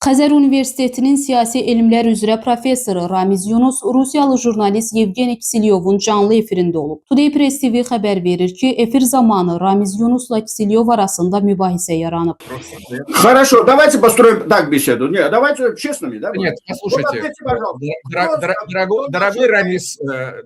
Xəzər Universitetinin siyasi elmlər üzrə professoru Ramiz Yunus Rusiyalı jurnalist Yevgeni Kisilyovun canlı efirində olub. Today Press TV xəbər verir ki, efir zamanı Ramiz Yunusla Kisilyov arasında mübahisə yaranıb. Хорошо, давайте построим так беседу. Нет, давайте честными, да? Нет, послушайте,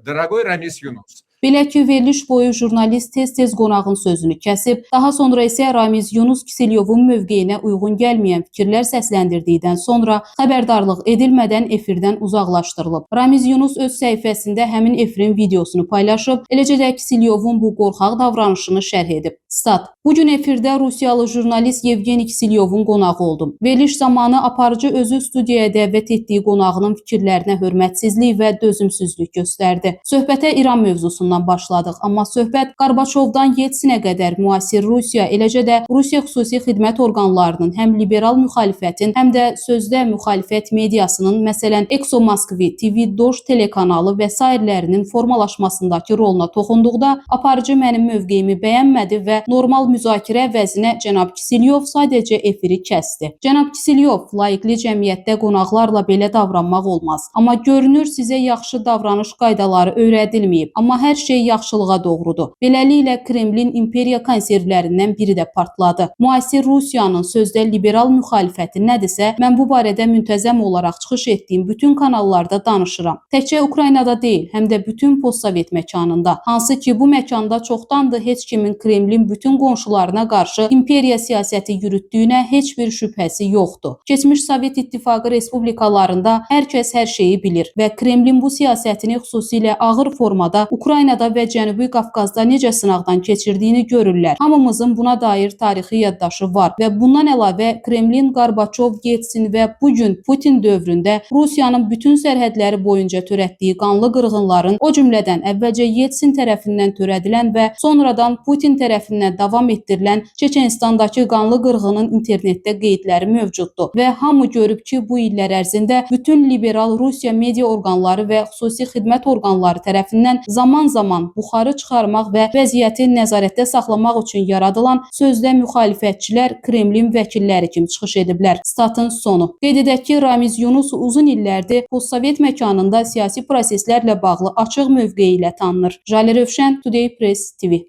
дорогой Рамис Юнус. Belə ki, veriliş boyu jurnalist tez-tez qonağın sözünü kəsib, daha sonra isə Ramiz Yunus Kisilyovun mövqeyinə uyğun gəlməyən fikirlər səsləndirdikdən sonra xəbərdarlıq edilmədən efirdən uzaqlaşdırılıb. Ramiz Yunus öz səhifəsində həmin efirin videosunu paylaşıb, eləcə də Kisilyovun bu qorxaq davranışını şərh edib. Stat: Bugün efirdə Rusiyalı jurnalist Yevgeni Kisilyovun qonağı oldum. Veriliş zamanı aparıcı özü studiyaya dəvət etdiyi qonağının fikirlərinə hörmətsizlik və dözümsüzlük göstərdi. Söhbətə İran mövzusundan başladıq, amma söhbət Qarbaçovdan Yeltsinə qədər müasir Rusiya, eləcə də Rusiya xüsusi xidmət orqanlarının həm liberal müxalifətin, həm də sözdə müxalifət mediasının, məsələn, Exo Moskvi, TV Doj telekanalı və sairlərinin formalaşmasındakı roluna toxunduqda aparıcı mənim mövqeyimi bəyənmədi və normal müzakirə əvəzinə cənab Kisilyov sadəcə efiri kəsdi. Cənab Kisilyov, layiqli cəmiyyətdə qonaqlarla belə davranmaq olmaz. Amma görünür sizə yaxşı davranış qaydaları öyrədilməyib. Amma hər şey yaxşılığa doğrudur. Beləliklə Kremlin imperiya konservlərindən biri də partladı. Müasir Rusiyanın sözdə liberal müxalifəti nədirsə, mən bu barədə müntəzəm olaraq çıxış etdiyim bütün kanallarda danışıram. Təkcə Ukraynada deyil, həm də bütün postsovet məkanında. Hansı ki, bu məkanda çoxdandır heç kimin Kremlin bütün qonşularına qarşı imperiya siyasəti yürütdüyünə heç bir şübhəsi yoxdur. Keçmiş Sovet İttifaqı respublikalarında hər kəs hər şeyi bilir və Kremlin bu siyasətini xüsusilə ağır formada Ukraynada və Cənubi Qafqazda necə sınaqdan keçirdiyini görürlər. Hamımızın buna dair tarixi yaddaşı var və bundan əlavə Kremlin Qarbaçov, Yeltsin və bugün Putin dövründə Rusiyanın bütün sərhədləri boyunca törətdiyi qanlı qırğınların, o cümlədən əvvəlcə Yeltsin tərəfindən törədilən və sonradan Putin tərəfindən davam etdirilən Çeçenistandakı qanlı qırğının internetdə qeydləri mövcuddur və hamı görüb ki, bu illər ərzində bütün liberal Rusiya media orqanları və xüsusi xidmət orqanları tərəfindən zaman-zaman buxarı çıxarmaq və vəziyyəti nəzarətdə saxlamaq üçün yaradılan sözdə müxalifətçilər Kremlin vəkilləri kimi çıxış ediblər. Statın sonu. Qeyd edək ki, Ramiz Yunus uzun illərdir postsovet məkanında siyasi proseslərlə bağlı açıq mövqeyi ilə tanınır. Jalə Rövşən, Today Press TV.